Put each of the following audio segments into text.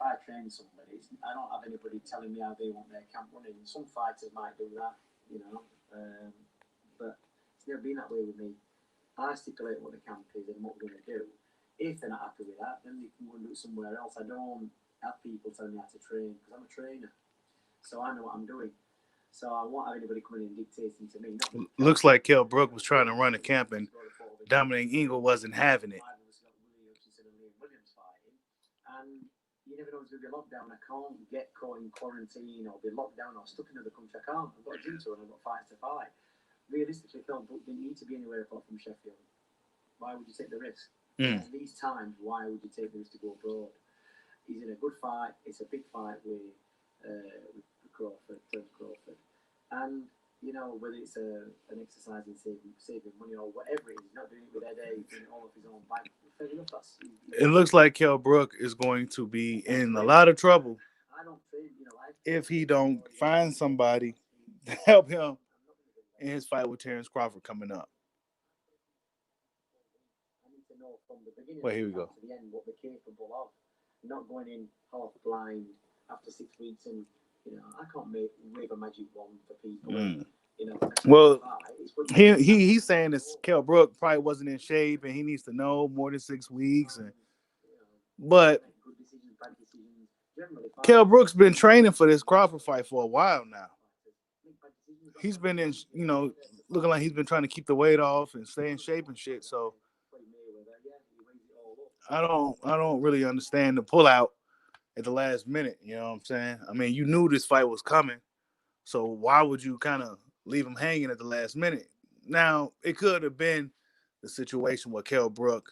I train somebody, I don't have anybody telling me how they want their camp running. Some fighters might do that, but it's never been that way with me. I stipulate what the camp is and what we're going to do. If they're not happy with that, then they can go and do it somewhere else. I don't have people telling me how to train because I'm a trainer, so I know what I'm doing. So I won't have anybody coming in and dictating to me. Looks like Kell Brook was trying to run a camp and Dominic Ingle wasn't having it. And you never know, it's going to be a lockdown. I can't get caught in quarantine or be locked down or stuck in another country. I can't. I've got a gym to run. I've got fights to fight. Realistically, Phil Brook didn't need to be anywhere apart from Sheffield. Why would you take the risk? At these times, why would you take the risk to go abroad? He's in a good fight. It's a big fight with Crawford, Terence Crawford. And, whether it's an exercise in saving money or whatever it is, he's not doing it with headache, doing it all off his own back. Fair enough, it looks like Kell Brook is going to be in a lot of trouble if he don't find somebody to help him in his fight with Terence Crawford coming up. Well, here we go. To the end, what they're capable of, not going in half blind after 6 weeks, and I can't wave a magic wand for people. Well, he's saying that Kell Brook probably wasn't in shape, and he needs to know more than 6 weeks. But Kell Brook's been training for this Crawford fight for a while now. He's been in, looking like he's been trying to keep the weight off and stay in shape and shit. So I don't really understand the pullout at the last minute. You know what I'm saying? I mean, you knew this fight was coming, so why would you kind of leave him hanging at the last minute? Now, it could have been the situation where Kell Brook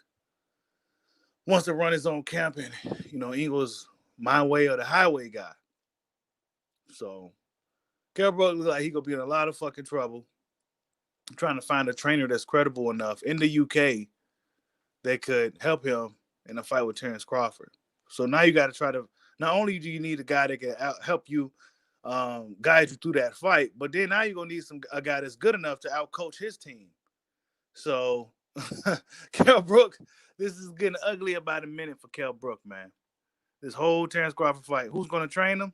wants to run his own camp, and Ingle's my way or the highway guy. So Kell Brook looks like he gonna be in a lot of fucking trouble trying to find a trainer that's credible enough in the UK that could help him in a fight with Terence Crawford. So now you got to try to, not only do you need a guy that can help you, guide you through that fight, but then now you're going to need a guy that's good enough to outcoach his team. So Kell Brook, this is getting ugly about a minute for Kell Brook, man. This whole Terence Crawford fight. Who's going to train him?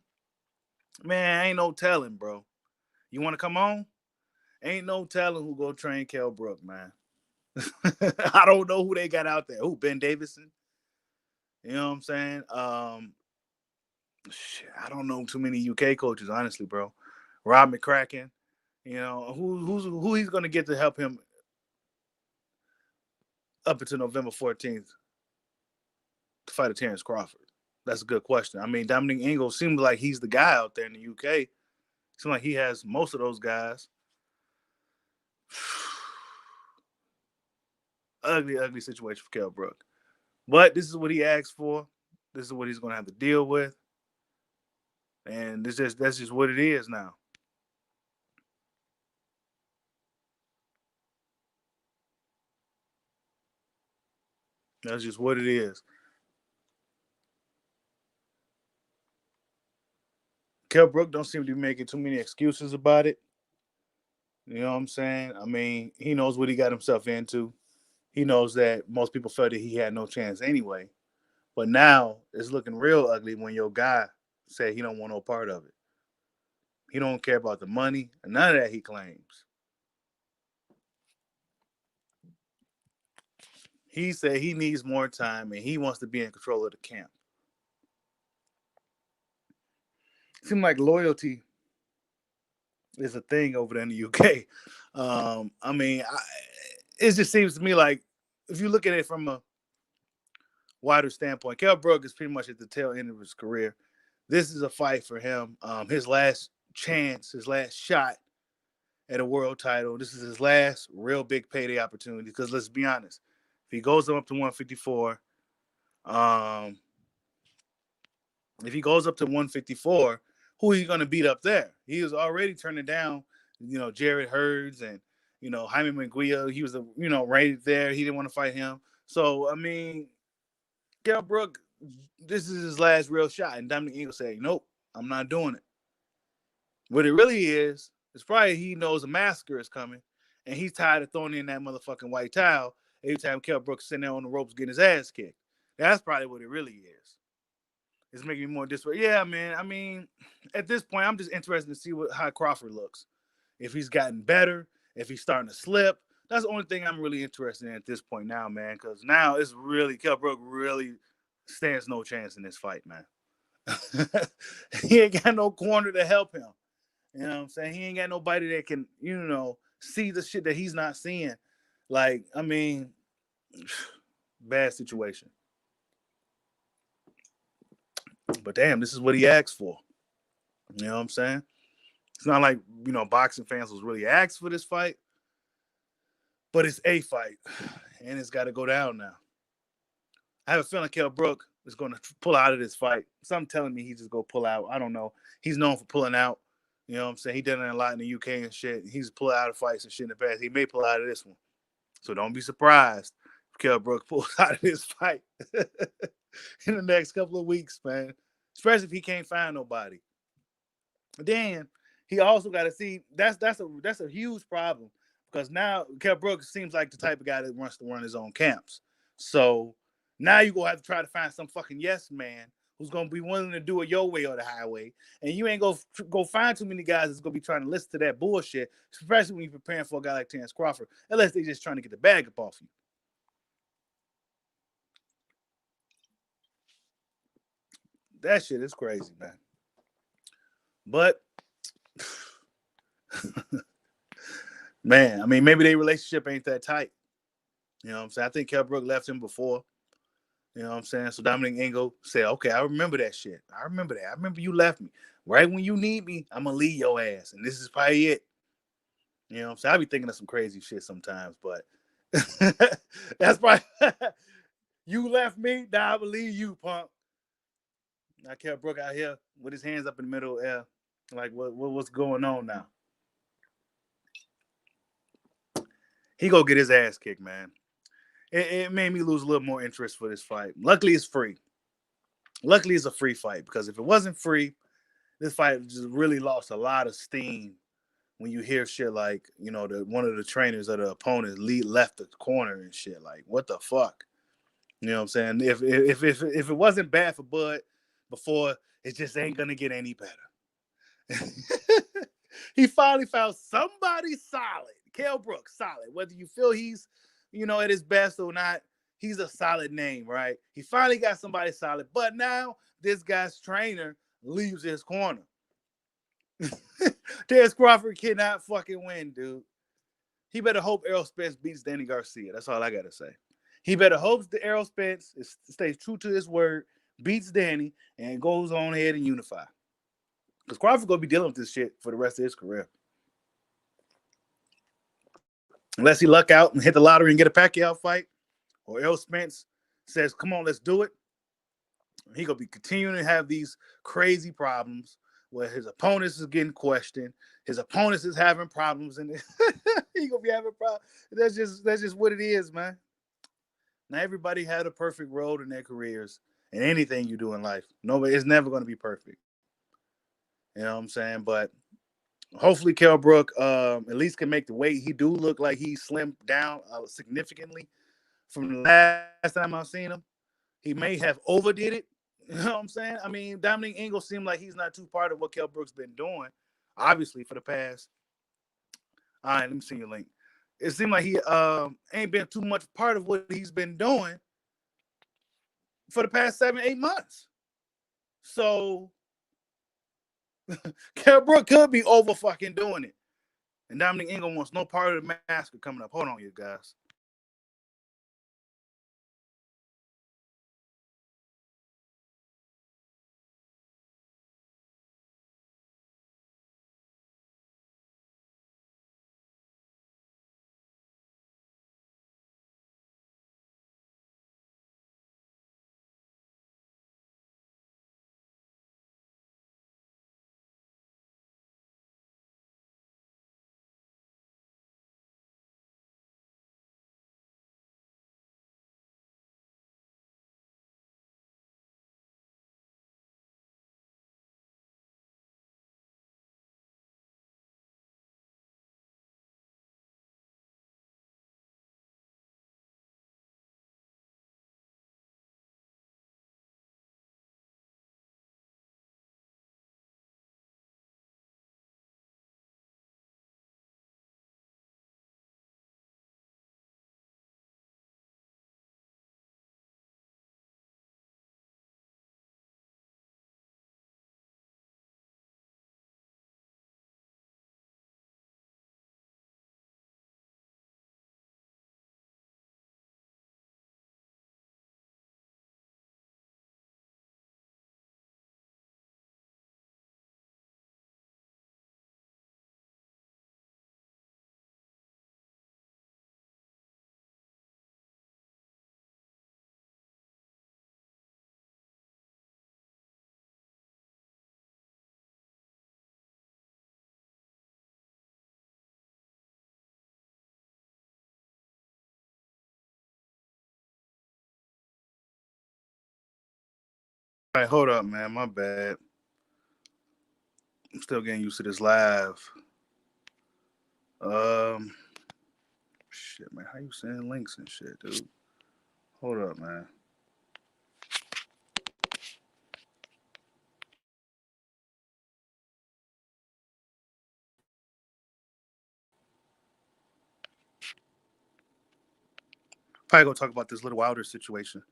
Man, ain't no telling, bro. You want to come on? Ain't no telling who go train Kell Brook, man. I don't know who they got out there. Who, Ben Davison? You know what I'm saying? Shit, I don't know too many UK coaches, honestly, bro. Rob McCracken. Who he's gonna get to help him up until November 14th to fight a Terence Crawford? That's a good question. I mean, Dominic Ingle seems like he's the guy out there in the UK. Seems like he has most of those guys. Ugly situation for Kell Brook. But this is what he asked for. This is what he's going to have to deal with. And that's just what it is now. That's just what it is. Kell Brook don't seem to be making too many excuses about it. You know what I'm saying? I mean, he knows what he got himself into. He knows that most people felt that he had no chance anyway. But now it's looking real ugly when your guy said he don't want no part of it. He don't care about the money, and none of that he claims. He said he needs more time and he wants to be in control of the camp. Seems like loyalty is a thing over there in the UK. I mean, it just seems to me like if you look at it from a wider standpoint, Kell Brook is pretty much at the tail end of his career. This is a fight for him. His last chance, his last shot at a world title. This is his last real big payday opportunity. Because let's be honest, if he goes up to 154, who are you going to beat up there? He was already turning down, Jared Hurds and, Jaime Munguia. He was, rated there. He didn't want to fight him. So, I mean, Kell Brook, this is his last real shot. And Dominic Ingle said, nope, I'm not doing it. What it really is probably he knows a massacre is coming, and he's tired of throwing in that motherfucking white towel every time Kell Brook's sitting there on the ropes getting his ass kicked. That's probably what it really is. It's making me more disparate. Yeah, man. I mean, at this point, I'm just interested to see how Crawford looks. If he's gotten better, if he's starting to slip. That's the only thing I'm really interested in at this point now, man. Because now it's really Kell Brook really stands no chance in this fight, man. He ain't got no corner to help him. You know what I'm saying? He ain't got nobody that can, see the shit that he's not seeing. Like, I mean, bad situation. But damn, this is what he asked for. You know what I'm saying? It's not like, boxing fans was really asked for this fight, but it's a fight, and it's got to go down now. I have a feeling Kell Brook is going to pull out of this fight. Some telling me he's just going to pull out. I don't know. He's known for pulling out. You know what I'm saying? He did it a lot in the UK and shit. He's pulled out of fights and shit in the past. He may pull out of this one. So don't be surprised if Kell Brook pulls out of this fight in the next couple of weeks, man. Especially if he can't find nobody. Then he also got to see that's a huge problem because now Kell Brook seems like the type of guy that wants to run his own camps. So now you're gonna have to try to find some fucking yes man who's gonna be willing to do it your way or the highway, and you ain't go find too many guys that's gonna be trying to listen to that bullshit, especially when you're preparing for a guy like Terrence Crawford, unless they're just trying to get the bag up off you. That shit is crazy, man. But man, I mean, maybe their relationship ain't that tight. You know what I'm saying? I think Kell Brook left him before. You know what I'm saying? So Dominic Ingle said, okay, I remember that shit. I remember that. I remember you left me. Right when you need me, I'm going to leave your ass. And this is probably it. You know what I'm saying? I be thinking of some crazy shit sometimes, but that's probably, you left me, now I believe you, punk. I Kell Brook out here with his hands up in the middle of the air. Like, what's going on now? He go get his ass kicked, man. It made me lose a little more interest for this fight. Luckily, it's free. Luckily, it's a free fight because if it wasn't free, this fight just really lost a lot of steam when you hear shit like, one of the trainers of the opponent left the corner and shit. Like, what the fuck? You know what I'm saying? If it wasn't bad for Bud before, it just ain't gonna get any better. He finally found somebody solid. Kell Brook, solid. Whether you feel he's, at his best or not, he's a solid name, right? He finally got somebody solid. But now this guy's trainer leaves his corner. Terrence Crawford cannot fucking win, dude. He better hope Errol Spence beats Danny Garcia. That's all I gotta say. He better hope that Errol Spence stays true to his word, beats Danny, and goes on ahead and unify. Because Crawford gonna be dealing with this shit for the rest of his career. Unless he luck out and hit the lottery and get a Pacquiao fight, or Errol Spence says, come on, let's do it. He gonna be continuing to have these crazy problems where his opponents is getting questioned, his opponents is having problems, and he gonna be having problems. That's just what it is, man. Now everybody had a perfect road in their careers and anything you do in life. Nobody, it's never gonna be perfect. You know what I'm saying? But hopefully Kell Brook at least can make the weight. He do look like he slimmed down significantly from the last time I've seen him. He may have overdid it. You know what I'm saying? I mean, Dominic Ingle seemed like he's not too part of what Kell Brook's been doing, obviously, for the past. All right, let me see your link. It seemed like he ain't been too much part of what he's been doing for the past 7-8 months. So Kell Brook could be over fucking doing it. And Dominic Ingle wants no part of the massacre coming up. Hold on, you guys. All right, hold up, man. My bad. I'm still getting used to this live. Shit, man. How you sending links and shit, dude? Hold up, man. Probably gonna talk about this little Wilder situation.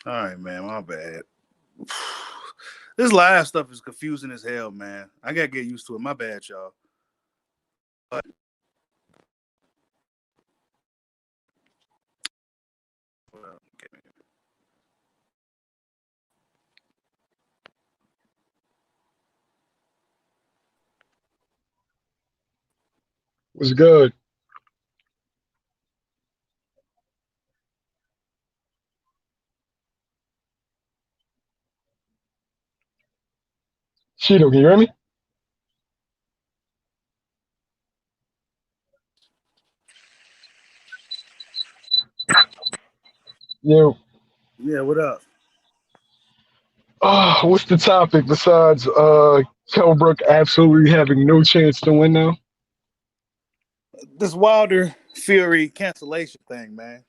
All right, man. My bad. This live stuff is confusing as hell, man. I gotta get used to it. My bad, y'all. But What's good? Cheeto, can you hear me? Yeah. yeah, what up? What's the topic besides Kell Brook absolutely having no chance to win now? This Wilder Fury cancellation thing, man.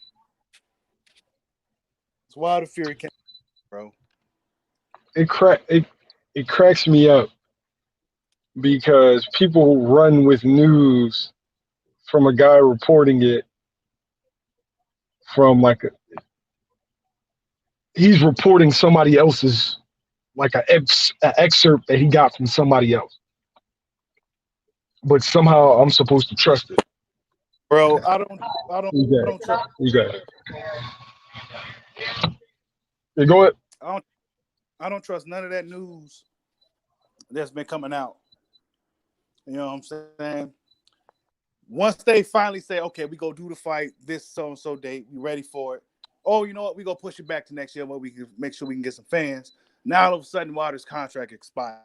It's Wilder Fury cancellation, bro. It cracks me up because people run with news from a guy reporting it from he's reporting somebody else's a excerpt that he got from somebody else, but somehow I'm supposed to trust it. Bro, I don't trust. You got it. You go ahead. I don't trust none of that news that's been coming out. You know what I'm saying? Once they finally say, okay, we go do the fight this so-and-so date, we ready for it. Oh, you know what? We go push it back to next year where we can make sure we can get some fans. Now all of a sudden Wilder's contract expired.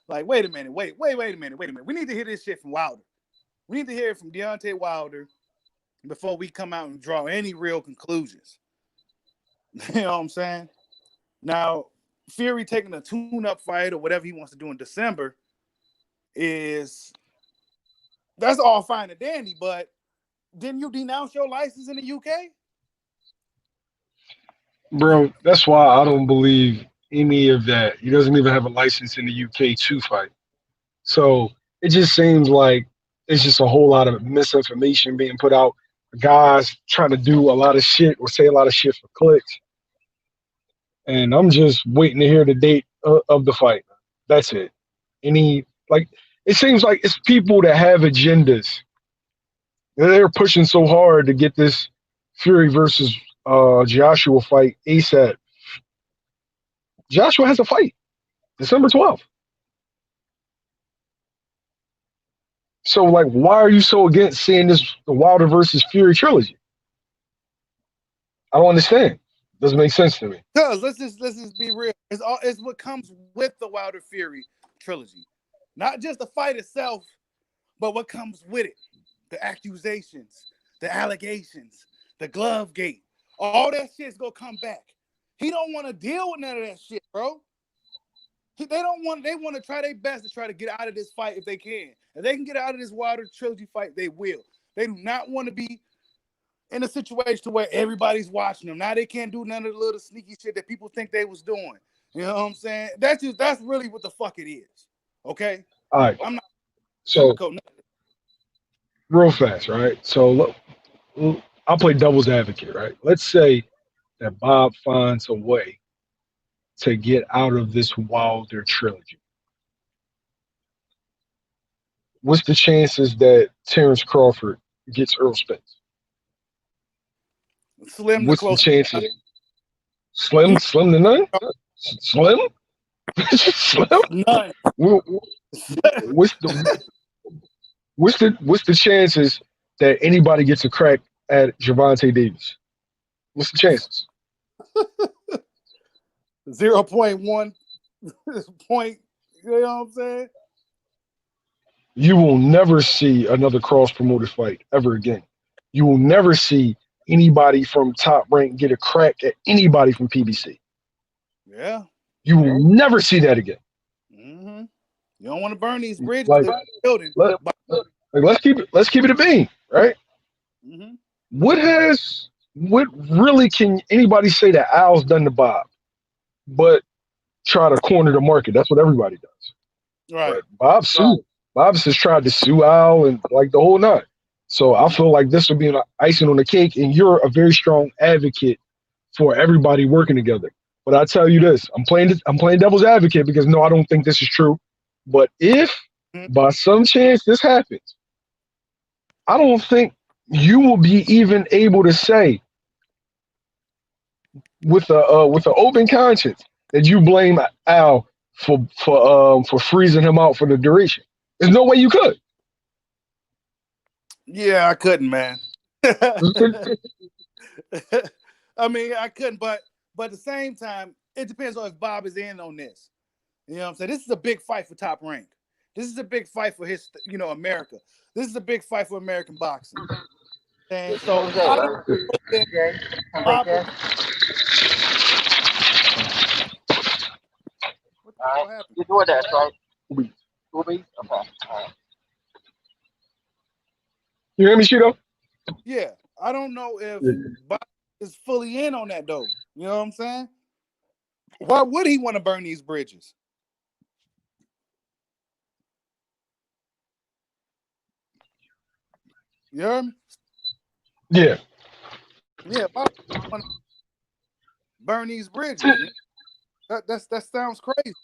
Like, wait a minute, wait a minute. We need to hear this shit from Wilder. We need to hear it from Deontay Wilder before we come out and draw any real conclusions. You know what I'm saying? Now, Fury taking a tune-up fight or whatever he wants to do in December that's all fine and dandy, but didn't you denounce your license in the UK? Bro, that's why I don't believe any of that. He doesn't even have a license in the UK to fight. So it just seems like it's just a whole lot of misinformation being put out. Guys trying to do a lot of shit or say a lot of shit for clicks. And I'm just waiting to hear the date of the fight. That's it. It seems like it's people that have agendas. They're pushing so hard to get this Fury versus Joshua fight ASAP. Joshua has a fight December 12th. So, why are you so against seeing the Wilder versus Fury trilogy? I don't understand. Doesn't make sense to me. Because let's just be real. It's what comes with the Wilder Fury trilogy, not just the fight itself, but what comes with it: the accusations, the allegations, the glove gate. All that shit's gonna come back. He don't want to deal with none of that shit, bro. They want to try their best to try to get out of this fight if they can. If they can get out of this Wilder trilogy fight, they will. They do not want to be in a situation where everybody's watching them. Now they can't do none of the little sneaky shit that people think they was doing. You know what I'm saying? That's really what the fuck it is. Okay? All right. I'm not so real fast, right? So look, I'll play devil's advocate, right? Let's say that Bob finds a way to get out of this Wilder trilogy. What's the chances that Terrence Crawford gets Errol Spence? Slim. What's the chances? Slim to none? Slim? Slim? None. What's the chances that anybody gets a crack at Javante Davis? What's the chances? 0.1 point. You know what I'm saying? You will never see another cross promoted fight ever again. You will never see anybody from Top Rank get a crack at anybody from PBC. Yeah. You will never see that again. Mm-hmm. You don't want to burn these bridges. Like, They're building. let's keep it a bean, right? Mm-hmm. What really can anybody say that Al's done to Bob, but try to corner the market? That's what everybody does. Right. But Bob's has tried to sue Al and like the whole nut. So I feel like this will be an icing on the cake, and you're a very strong advocate for everybody working together. But I tell you this, I'm playing devil's advocate because no, I don't think this is true. But if by some chance this happens, I don't think you will be even able to say with an open conscience that you blame Al for freezing him out for the duration. There's no way you could. Yeah, I couldn't, man. I mean, I couldn't, but at the same time, it depends on if Bob is in on this. You know what I'm saying? This is a big fight for Top Rank. This is a big fight for his, America. This is a big fight for American boxing. And so I don't think Bob will, what the hell happened? You're doing that, right? 2 weeks? Okay. All right. You hear me, Cheeto? Yeah, I don't know if Bob is fully in on that though. You know what I'm saying? Why would he want to burn these bridges? You heard me? Yeah. Yeah, Bob want to burn these bridges. That sounds crazy.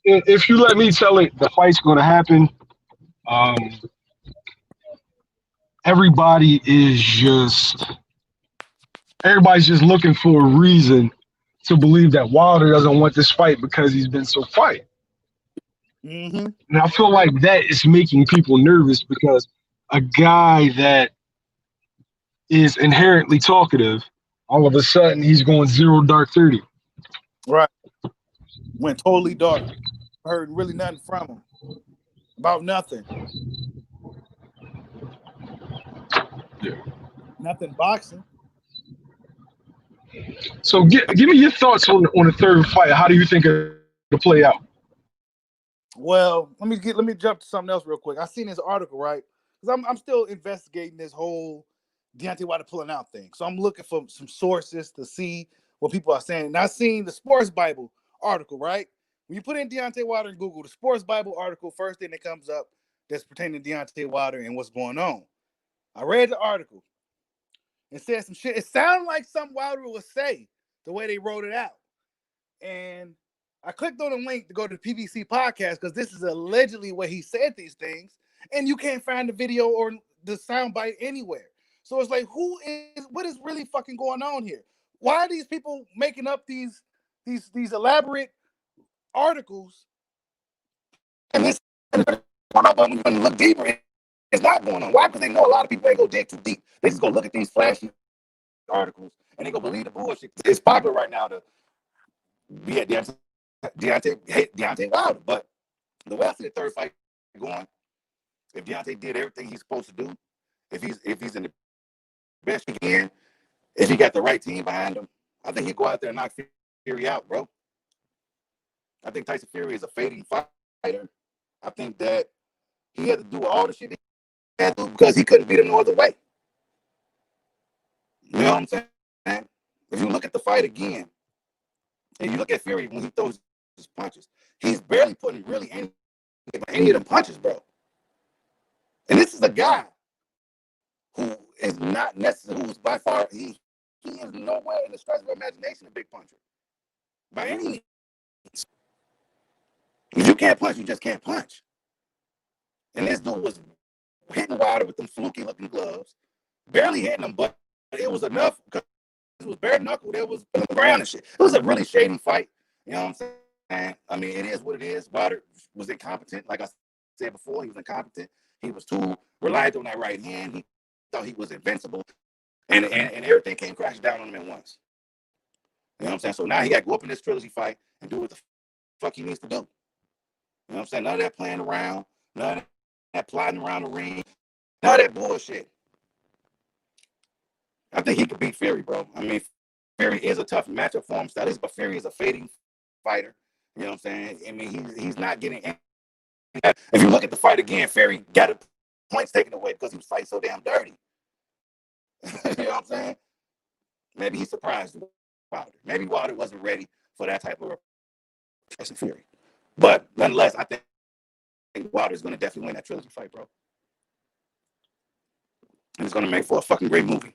If you let me tell it, the fight's going to happen. Everybody's just looking for a reason to believe that Wilder doesn't want this fight because he's been so quiet. Mm-hmm. And I feel like that is making people nervous because a guy that is inherently talkative, all of a sudden he's going 0 dark 30. Right. Went totally dark. Heard really nothing from him. About nothing. Yeah. Nothing boxing. So give me your thoughts on the third fight. How do you think it'll play out? Well, let me jump to something else real quick. I seen this article, right? Because I'm still investigating this whole Deontay Wilder pulling out thing. So I'm looking for some sources to see what people are saying. And I seen the Sports Bible article, right? When you put in Deontay Wilder in Google, the Sports Bible article, first thing that comes up that's pertaining to Deontay Wilder and what's going on. I read the article. It said some shit. It sounded like something Wilder would say the way they wrote it out. And I clicked on the link to go to the PBC podcast because this is allegedly where he said these things. And you can't find the video or the soundbite anywhere. So it's like, what is really fucking going on here? Why are these people making up these elaborate articles? And this going on, but when you look deeper, it's not going on. Why? Because they know a lot of people ain't go dig too deep. They just go look at these flashy articles and they go believe the bullshit. It's popular right now to be at Deontay Wilder. But the way I see the third fight going, if Deontay did everything he's supposed to do, if he's in the best he can, if he got the right team behind him, I think he'd go out there and knock Fury out, bro. I think Tyson Fury is a fading fighter. I think that he had to do all the shit he had to do because he couldn't beat him no other way. You know what I'm saying? If you look at the fight again, and you look at Fury when he throws his punches, he's barely putting really any of them punches, bro. And this is a guy who is not necessarily, who's by far, he is nowhere in the stretch of imagination a big puncher. By any means. If you can't punch, you just can't punch. And this dude was hitting Wilder with them fluky looking gloves, barely hitting him, but it was enough because was bare knuckle. There was on the ground and shit. It was a really shady fight. You know what I'm saying? I mean, it is what it is. Wilder was incompetent. Like I said before, he was incompetent. He was too reliant on that right hand. He thought he was invincible. And everything came crashing down on him at once. You know what I'm saying? So now he got to go up in this trilogy fight and do what the fuck he needs to do. You know what I'm saying? None of that playing around. None of that plotting around the ring. None of that bullshit. I think he could beat Fury, bro. I mean, Fury is a tough matchup for him, but Fury is a fading fighter. You know what I'm saying? I mean, he's not getting any. If you look at the fight again, Fury got the points taken away because he was fighting so damn dirty. You know what I'm saying? Maybe he surprised Wilder. Maybe Wilder wasn't ready for that type of Tyson Fury. But nonetheless, I think Wilder's going to definitely win that trilogy fight, bro. And it's going to make for a fucking great movie.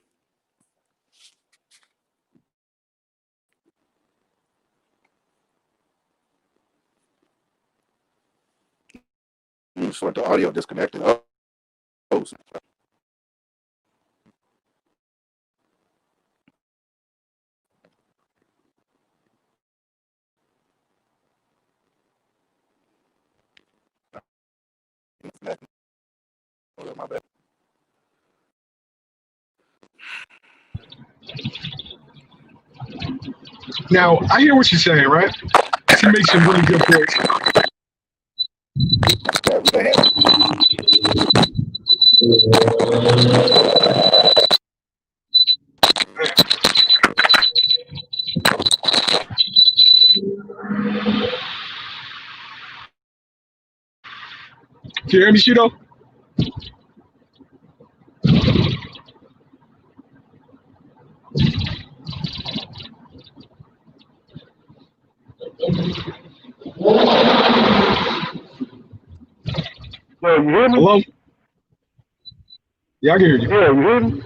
So the audio disconnected. Oh. My bad. Now, I hear what you're saying, right? He makes some really good points. Can you hear me, Shito? Yo, you hear me? Hello? Yeah, I can hear you. Yeah, you hear me?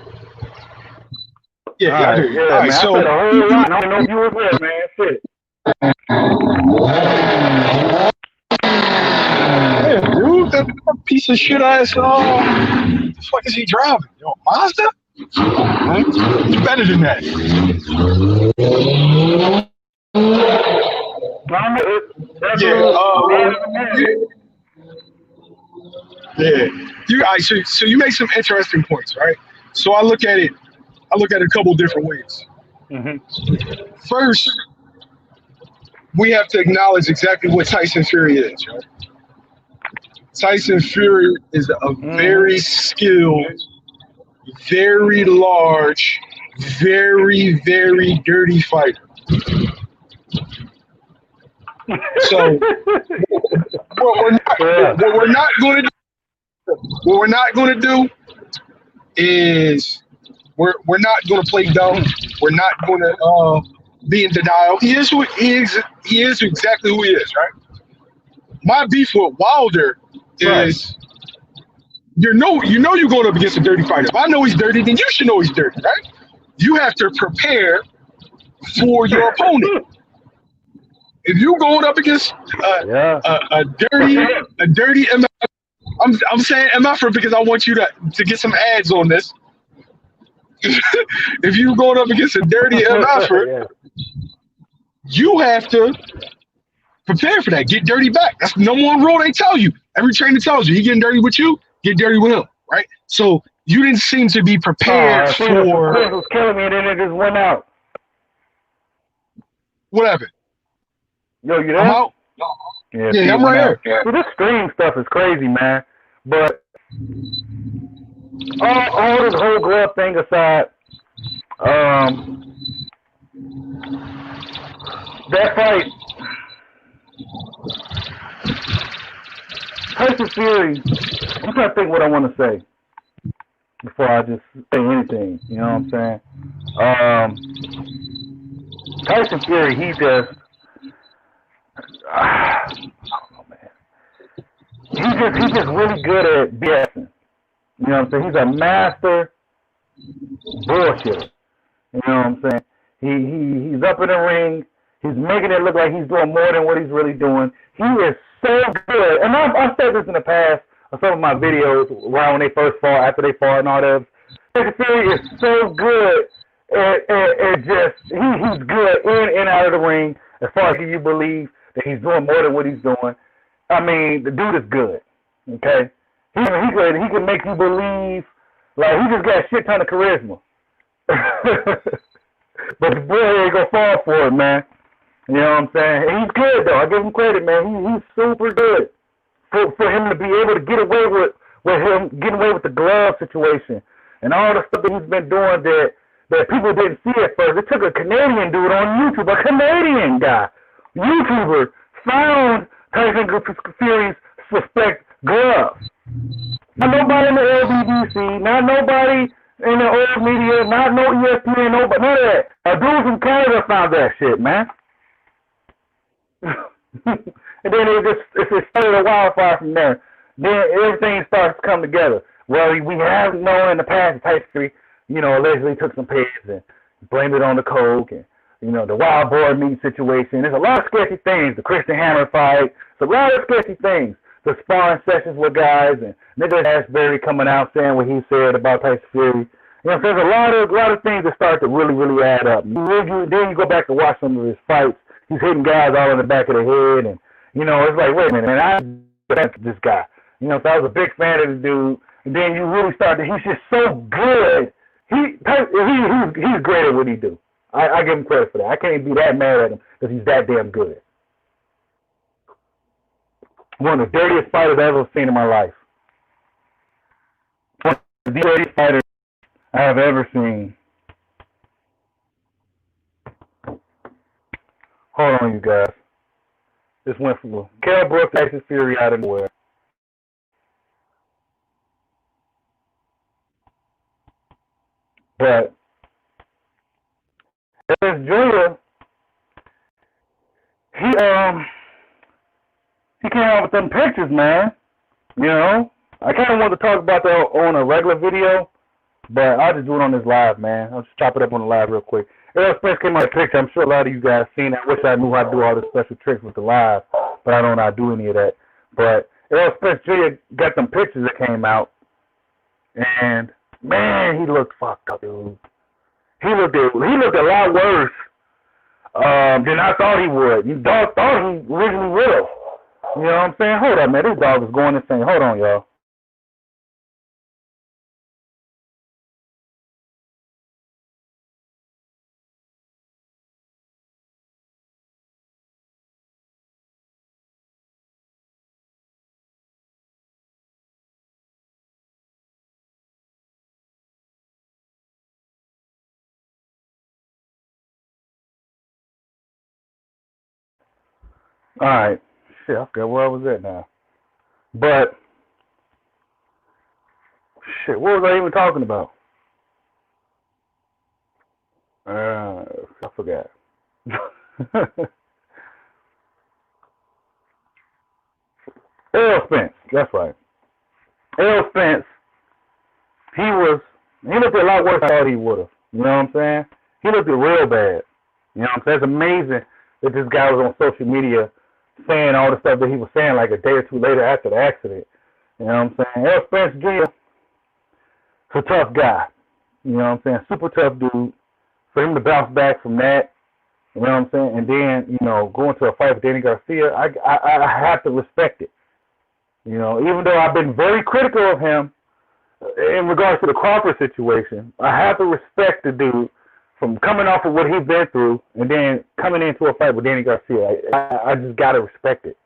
Yeah, I hear you. Yeah, All right, man, so I said a whole lot. I don't know if you was there, man. Shit. Yeah, dude, that piece of shit ass, the fuck is he driving? Yo, Mazda? He's better than that. Yeah. All right, so you make some interesting points, right? So I look at it a couple different ways. Mm-hmm. First, we have to acknowledge exactly what Tyson Fury is, right? Tyson Fury is a very skilled, very large, very, very dirty fighter. So what we're not going to do is we're not going to play dumb. We're not going to be in denial. He is exactly who he is, right? My beef with Wilder is you know you're going up against a dirty fighter. If I know he's dirty, then you should know he's dirty, right? You have to prepare for your opponent. If you're going up against a dirty MF, I'm saying MF because I want you to get some ads on this. If you're going up against a dirty MF, you have to prepare for that. Get dirty back. That's the number one rule they tell you. Every trainer tells you, he getting dirty with you, get dirty with him, right? So you didn't seem to be prepared for. Spence was killing me, and then it just went out. Whatever. Yo, you there? I'm out. Yeah, I'm right here. So this stream stuff is crazy, man. But all this whole glove thing aside, that fight, Tyson Fury, I'm trying to think what I want to say before I just say anything. You know what I'm saying? Tyson Fury, he just, I don't know, man. He's just really good at BSing. You know what I'm saying? He's a master bullshitter. You know what I'm saying? He's up in the ring. He's making it look like he's doing more than what he's really doing. He is so good. And I've said this in the past on some of my videos, right when they first fought, after they fought, and all that. Tyson Fury is so good it just he's good in and out of the ring as far as you believe that he's doing more than what he's doing. I mean, the dude is good. Okay, he can make you believe like he just got a shit ton of charisma. But the boy ain't gonna fall for it, man. You know what I'm saying? He's good though. I give him credit, man. He's super good. For him to be able to get away with him getting away with the glove situation and all the stuff that he's been doing that people didn't see at first. It took a Canadian dude on YouTube, a Canadian guy, YouTuber, found Tyson Fury's suspect gloves. Not nobody in the LBBC, not nobody in the old media, not no ESPN, nobody, none of that. A dude from Canada found that shit, man. And then it started a wildfire from there. Then everything starts to come together. Well, we have known in the past Tyson Fury, allegedly took some pills and blamed it on the coke and, the wild boar meat situation. There's a lot of sketchy things. The Christian Hammer fight. It's a lot of sketchy things. The sparring sessions with guys and Nicholas Ashbury coming out saying what he said about Tyson Fury. There's a lot of things that start to really, really add up. Then you go back and watch some of his fights. He's hitting guys all in the back of the head, and it's like, wait a minute, man, I this guy. So I was a big fan of the dude, and then you really start to. He's just so good. He's great at what he do. I give him credit for that. I can't be that mad at him because he's that damn good. One of the dirtiest fighters I've ever seen in my life. One of the dirtiest fighters I have ever seen. Hold on, you guys. This went from Kell, Brook, Tyson Fury out of nowhere. But as Junior, he came out with them pictures, man. I kind of wanted to talk about that on a regular video, but I'll just do it on this live, man. I'll just chop it up on the live real quick. Errol Spence came out with a picture. I'm sure a lot of you guys seen that. I wish I knew how to do all the special tricks with the live, but I don't know how to do any of that. But Errol Spence Jr. got some pictures that came out, and man, he looked fucked up, dude. He looked a lot worse than I thought he would. You dog thought he originally would have. You know what I'm saying? Hold up, man. This dog is going insane. Hold on, y'all. All right. Shit, I forgot where I was at now. But, shit, what was I even talking about? I forgot. Errol Spence, that's right. Errol Spence, he looked a lot worse than I thought he would have. You know what I'm saying? He looked real bad. You know what I'm saying? It's amazing that this guy was on social media saying all the stuff that he was saying like a day or two later after the accident. You know what I'm saying? Errol Spence Jr. is a tough guy. You know what I'm saying? Super tough dude. For him to bounce back from that, you know what I'm saying? And then, go into a fight with Danny Garcia, I have to respect it. Even though I've been very critical of him in regards to the Crawford situation, I have to respect the dude from coming off of what he's been through and then coming into a fight with Danny Garcia. I just got to respect it.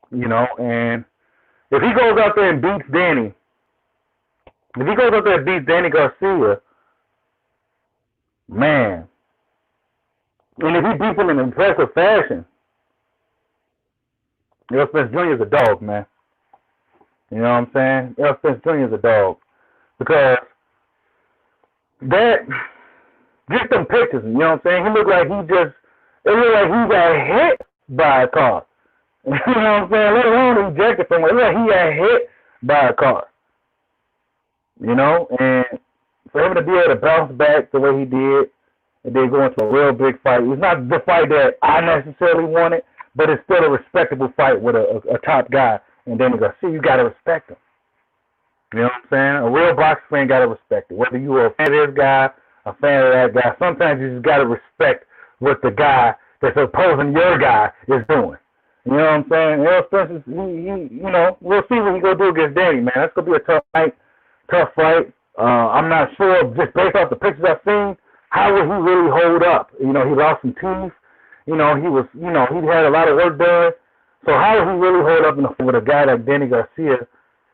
And if he goes out there and beats Danny Garcia, man, and if he beats him in an impressive fashion, Errol Spence Jr. is a dog, man. You know what I'm saying? Errol Spence Jr. is a dog. Because just them pictures, you know what I'm saying? It looked like he got hit by a car. You know what I'm saying? Let alone ejected from it. It looked like he got hit by a car. And for him to be able to bounce back the way he did and then go into a real big fight, it was not the fight that I necessarily wanted, but it's still a respectable fight with a top guy and Danny Garcia, you got to respect him. You know what I'm saying? A real boxing fan got to respect it. Whether you are a fan of this guy, a fan of that guy, sometimes you just got to respect what the guy that's opposing your guy is doing. You know what I'm saying? Errol Spence, you know, we'll see what he gonna do against Danny, man. That's gonna be a tough fight. I'm not sure, just based off the pictures I've seen, how would he really hold up? You know, he lost some teeth. You know, he had a lot of work done. So how would he really hold up with a guy like Danny Garcia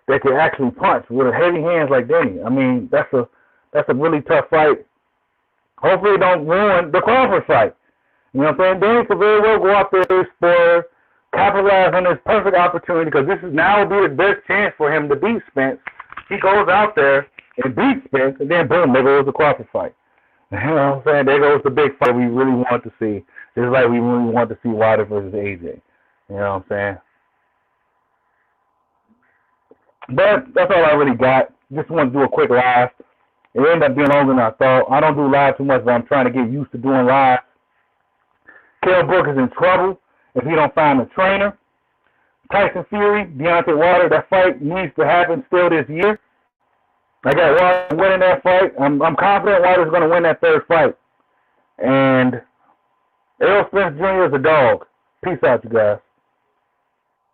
that can actually punch with heavy hands like Danny? I mean, that's a really tough fight. Hopefully, it don't ruin the Crawford fight. You know what I'm saying? Danny could very well go out there, explore, capitalize on this perfect opportunity, because this is now will be the best chance for him to beat Spence. He goes out there and beats Spence, and then boom, there goes the Crawford fight. You know what I'm saying? There goes the big fight we really want to see. Just like we really want to see Wilder versus AJ. You know what I'm saying? But that's all I really got. Just want to do a quick live. It ended up being longer than I thought. I don't do live too much, but I'm trying to get used to doing live. Kell Brook is in trouble if he don't find a trainer. Tyson Fury, Deontay Wilder, that fight needs to happen still this year. I got Wilder winning that fight. I'm confident Wilder's going to win that third fight. And Errol Spence Jr. is a dog. Peace out, you guys.